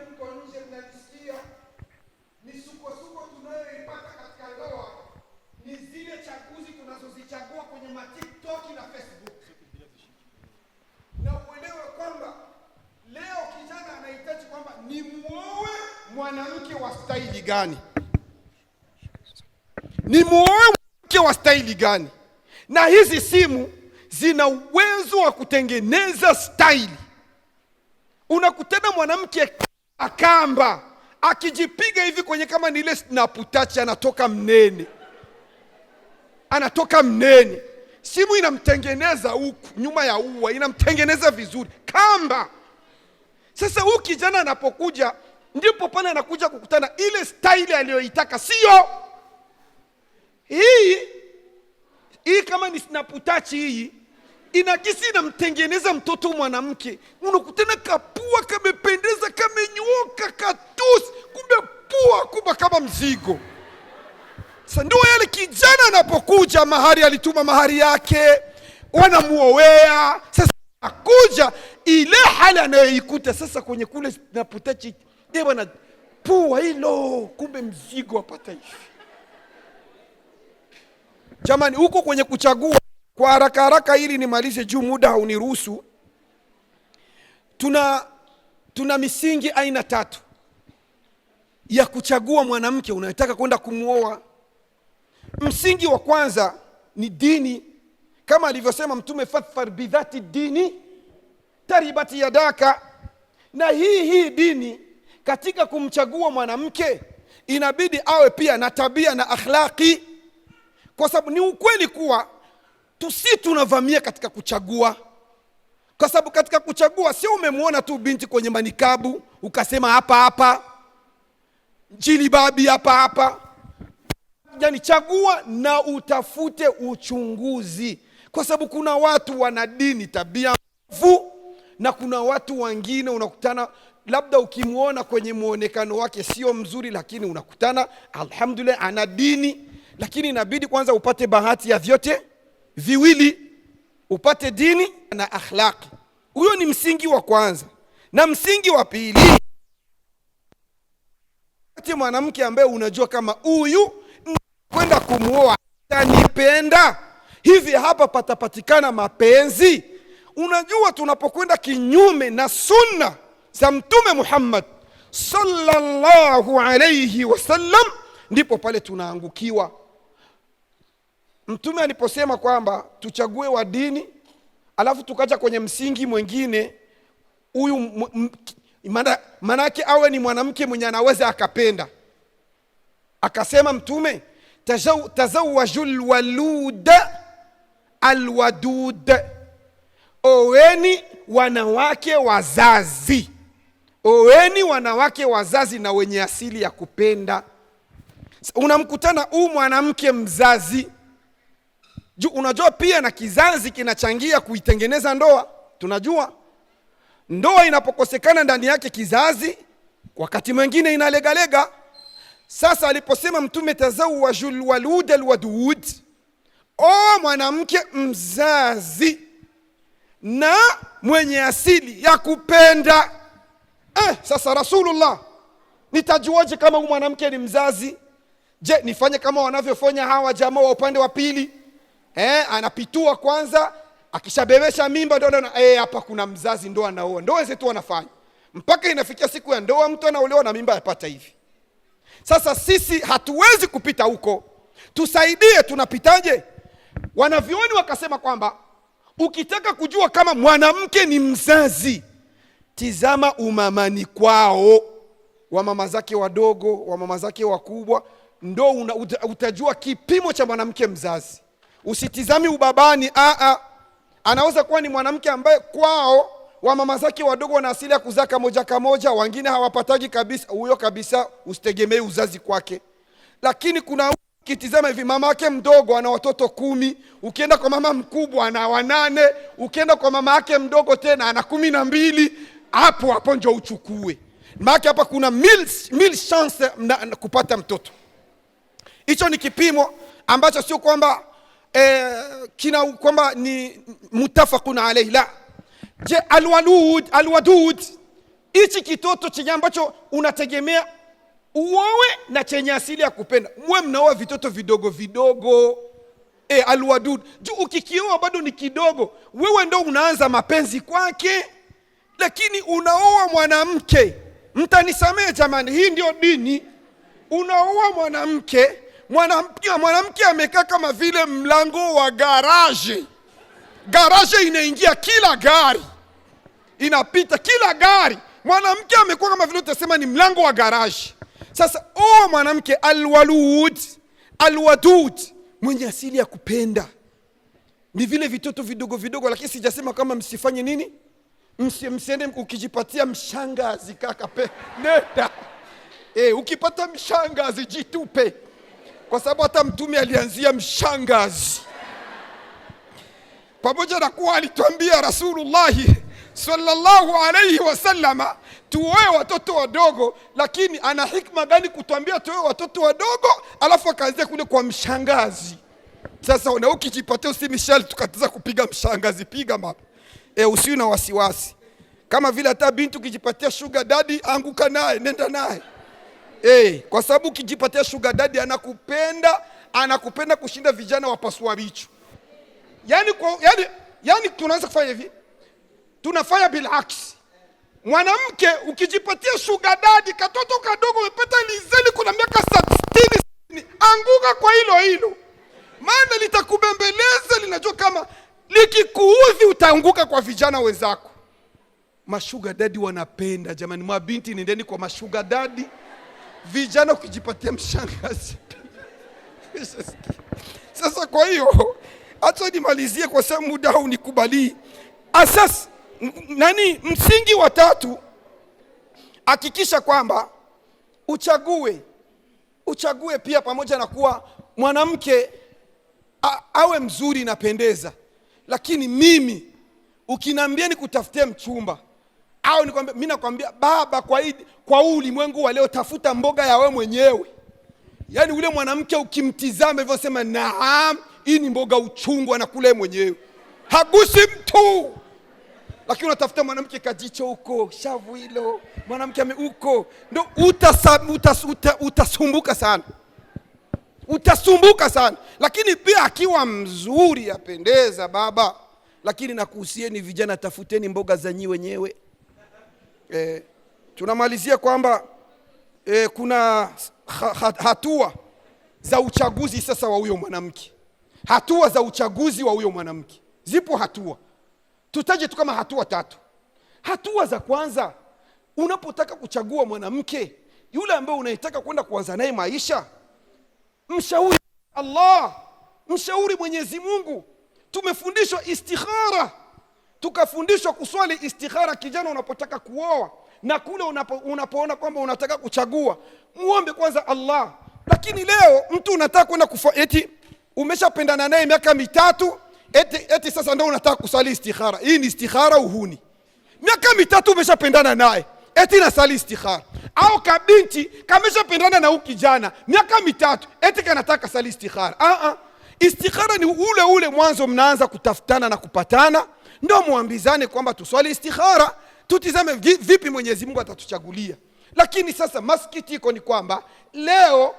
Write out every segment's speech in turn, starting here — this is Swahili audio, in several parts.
Mko nje mnajisikia misukosuko tunayoipata katika ndoa ni zile chaguzi tunazozichagua kwenye TikTok na Facebook. Na uelewe kwamba leo kijana anahitaji kwamba ni muoe mwanamke wa staili gani? Ni muoe mwanamke wa staili gani? Na hizi simu zina uwezo wa kutengeneza staili. Unakutana mwanamke akamba akijipiga hivi kwenye kama ni ile Snapchat anatoka mnene. Anatoka mnene. Simu inamtengeneza huku nyuma ya ua, inamtengeneza vizuri kamba. Sasa huyu kijana anapokuja ndipo pale anakuja kukutana ile style aliyoitaka, sio hii kama ni Snapchat hii inakisi inamtengeneza mtoto mwanamke. Unakutana kapua kamependeza, kamenyooka, katusi, kumbe pua kubwa kama mzigo. Sasa ndio yale kijana anapokuja, mahari alituma mahari yake, wanamuoea. Sasa akuja ile hali anayoikuta sasa kwenye kule Snapchat, bwana pua hilo, kumbe mzigo apata hivi. Jamani, huko kwenye kuchagua kwa haraka haraka ili nimalize juu muda hauniruhusu. Tuna misingi aina 3 ya kuchagua mwanamke unayetaka kwenda kumuoa. Msingi wa kwanza ni dini, kama alivyosema Mtume, fadhfar bidhati dini taribati yadaka. Na hii dini katika kumchagua mwanamke inabidi awe pia na tabia na akhlaqi, kwa sababu ni ukweli kuwa tunavamia katika kuchagua. Kwa sababu katika kuchagua sio umemwona tu binti kwenye manikabu ukasema hapa jilibabi hapa. Yani chagua na utafute uchunguzi, kwa sababu kuna watu wana dini tabia mbovu, na kuna watu wengine unakutana labda ukimuona kwenye muonekano wake sio mzuri, lakini unakutana alhamdulillah ana dini. Lakini inabidi kwanza upate bahati ya vyote viwili, upate dini na akhlaqi. Huyo ni msingi wa kwanza. Na msingi wa pili, ati mwanamke ambaye unajua kama huyu kwenda kumuoa anipenda hivi, hapa patapatikana mapenzi. Unajua tunapokwenda kinyume na sunna za Mtume Muhammad sallallahu alayhi wasallam, ndipo pale tunaangukiwa. Mtume aliposema kwamba tuchague wa dini, alafu tukaja kwenye msingi mwingine, huyu manake awe ni mwanamke mwenye anaweza akapenda. Akasema Mtume, tazawwajul walud alwadud, oweni wanawake wazazi. Oweni wanawake wazazi na wenye asili ya kupenda. Unamkutana huyu mwanamke mzazi. Unajua pia na kizazi kinachangia kuitengeneza ndoa. Tunajua ndoa inapokosekana ndani yake kizazi, wakati mwingine inalegalega. Sasa aliposema Mtume tazawwajul walud alwadud, mwanamke mzazi na mwenye asili ya kupenda. Sasa Rasulullah, nitajuaje kama huyu mwanamke ni mzazi? Je, nifanye kama wanavyofanya hawa jamaa wa upande wa pili? Anapitua kwanza, akishabebesha mimba ndio hapa kuna mzazi, ndo anaoa. Ndoa zetu wanafanya mpaka inafikia siku ya ndoa mtu anaolewa na mimba yapata hivi. Sasa sisi hatuwezi kupita huko, tusaidie. Tunapitaje? Wanavyoni wakasema kwamba ukitaka kujua kama mwanamke ni mzazi, tizama umamani kwao, wa mama zake wadogo, wa mama zake wakubwa, ndo utajua kipimo cha mwanamke mzazi. Usitizami ubabani. Anaweza kuwa ni mwanamke ambaye kwao wa mama zake wadogo wana asili ya kuzaa kamoja, wengine hawapatagi kabisa. Huyo kabisa usitegemee uzazi kwake. Lakini kuna kitizama hivi, mama yake mdogo ana watoto 10, ukienda kwa mama mkubwa ana 8, ukienda kwa mama yake mdogo tena ana 12. Hapo ndio uchukue. Maana hapa kuna mil chance na kupata mtoto. Hicho ni kipimo ambacho sio kwamba kwamba ni mutafaqun alayhi. La. Je, alwadud hichi kitoto chenye ambacho unategemea uowe na chenye asili ya kupenda, mwe mnaoa vitoto vidogo vidogo. Alwadud, juu ukikioa bado ni kidogo, wewe ndo unaanza mapenzi kwake. Lakini unaoa mwanamke, mtanisamehe jamani, hii ndio dini. Unaoa mwanamke amekaa kama vile mlango wa garaje. Garaje inaingia kila gari, inapita kila gari. Mwanamke amekuwa kama vile utasema ni mlango wa garaje. Sasa mwanamke alwadud, mwenye asili ya kupenda. Ni vile vitoto vidogo vidogo, lakini sijasema kama msifanye nini, msiende ukijipatia mshangazi kaka nenda. Ukipata mshangazi jitupe, kwa sababu hata Mtume alianzia mshangazi. Pamoja na kuwa alituambia Rasulullah sallallahu alayhi wasallama tuoe watoto wadogo, lakini ana hikma gani kutuambia tuoe watoto wadogo alafu akaanzia kule kwa mshangazi? Sasa na ukijipatia usimishali tukatiza kupiga mshangazi, piga mapa. Usiwe na wasiwasi. Kama vile hata binti ukijipatia sugar daddy, anguka naye, nenda naye. Kwa sababu ukijipatia sugar daddy anakupenda kushinda vijana wapasua vichwa. Yani tunaweza kufanya hivi, tunafanya bilaks. Mwanamke ukijipatia sugar daddy, katoto kadogo umepata lizeli kuna miaka 60, anguka kwa hilo. Maana litakubembeleza, linajua kama likikuudhi utaanguka kwa vijana wenzako. Mashuga daddy wanapenda jamani, mabinti nendeni kwa mashuga daddy. Vijana ukijipatia mshangazi. Sasa kwa hiyo acha nimalizie kwa sababu muda huu nikubali. Asas msingi wa 3, hakikisha kwamba uchague pia, pamoja na kuwa mwanamke awe mzuri napendeza, lakini mimi ukiniambia nikutafutie mchumba au nikwambia, mimi nakwambia baba, kwa ulimwengu wa leo tafuta mboga ya wewe mwenyewe. Yani ule mwanamke ukimtizama hivyo sema naam, hii ni mboga uchungu, anakula yeye mwenyewe, hagusi mtu. Lakini unatafuta mwanamke kajicho huko, shavu hilo, mwanamke huko, ndio utasumbuka sana. Utasumbuka sana. Lakini pia akiwa mzuri yapendeza baba, lakini nakuhusieni vijana, tafuteni mboga za nyi wenyewe. Tunamalizia kwamba kuna hatua za uchaguzi sasa wa huyo mwanamke. Hatua za uchaguzi wa huyo mwanamke. Zipo hatua. Tutaje tu kama hatua 3. Hatua za kwanza, unapotaka kuchagua mwanamke yule ambaye unayetaka kwenda kuanza naye maisha, mshauri Allah, mshauri Mwenyezi Mungu. Tumefundishwa istikhara, tukafundishwa kuswali istikhara kijana unapotaka kuoa, na kule unapoona kwamba unataka kuchagua, muombe kwanza Allah. Lakini leo mtu unataka kwenda eti umeshapendana naye miaka 3, eti sasa ndio unataka kusali istikhara. Hii ni istikhara uhuni. Miaka 3 umeshapendana naye, eti nasali istikhara. Au kabinti kameshapendana na ukijana miaka 3, eti kanataka sali istikhara. Istikhara ni ule mwanzo mnaanza kutafutana na kupatana, ndio muambizane kwamba tuswali istikhara, tutizame vipi Mwenyezi Mungu atatuchagulia. Lakini sasa masikitiko ni kwamba leo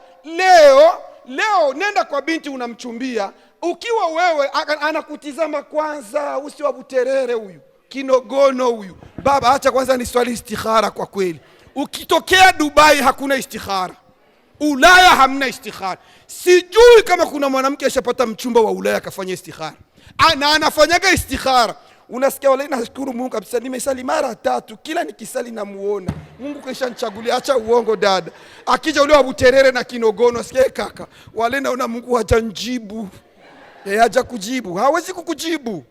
nenda kwa binti unamchumbia, ukiwa wewe anakutizama kwanza, usiwa buterere huyu, kinogono huyu, baba acha kwanza ni swali istikhara. Kwa kweli ukitokea Dubai hakuna istikhara, Ulaya hamna istikhara. Sijui kama kuna mwanamke ashapata mchumba wa Ulaya akafanya istikhara. Anafanyaga istikhara, unasikia wale, nashukuru Mungu kabisa nimesali mara 3, kila nikisali namuona Mungu kesha nichagulia. Acha uongo dada, akija ule wa buterere na kinogono, sikia kaka, wale naona Mungu hajanjibu. Haja kujibu, hawezi kukujibu.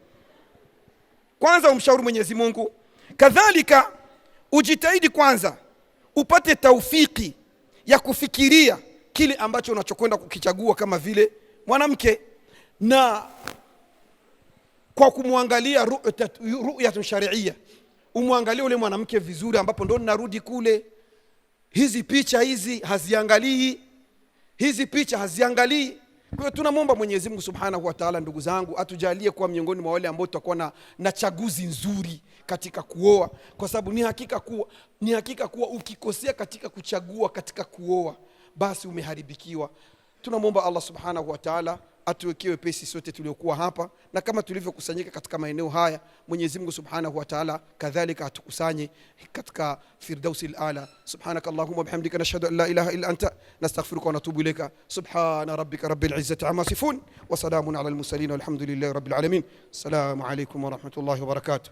Kwanza umshauri Mwenyezi Mungu. Kadhalika ujitahidi kwanza upate taufiki ya kufikiria kile ambacho unachokwenda kukichagua kama vile mwanamke, na kwa kumwangalia ru'yatun shari'ia, umwangalie ule mwanamke vizuri, ambapo ndo narudi kule, hizi picha hizi haziangalii, Kwa hiyo tunamwomba Mwenyezi Mungu Subhanahu wa Ta'ala, ndugu zangu, atujalie kuwa miongoni mwa wale ambao tutakuwa na chaguzi nzuri katika kuoa, kwa sababu ni hakika kuwa ukikosea katika kuchagua katika kuoa, basi umeharibikiwa. Tunamwomba Allah Subhanahu wa Ta'ala atuwekee wepesi sote tuliokuwa hapa, na kama tulivyokusanyika katika maeneo haya, Mwenyezi Mungu Subhanahu wa Ta'ala kadhalika atukusanye katika firdausil ala. Subhanakallahumma bihamdika nashhadu an la ilaha illa anta nastaghfiruka wa natubu ilayka. Subhana rabbika rabbil izzati amma yasifun wa salamun ala al mursalin walhamdulillahi rabbil alamin. Assalamu alaykum wa rahmatullahi wa barakatuh.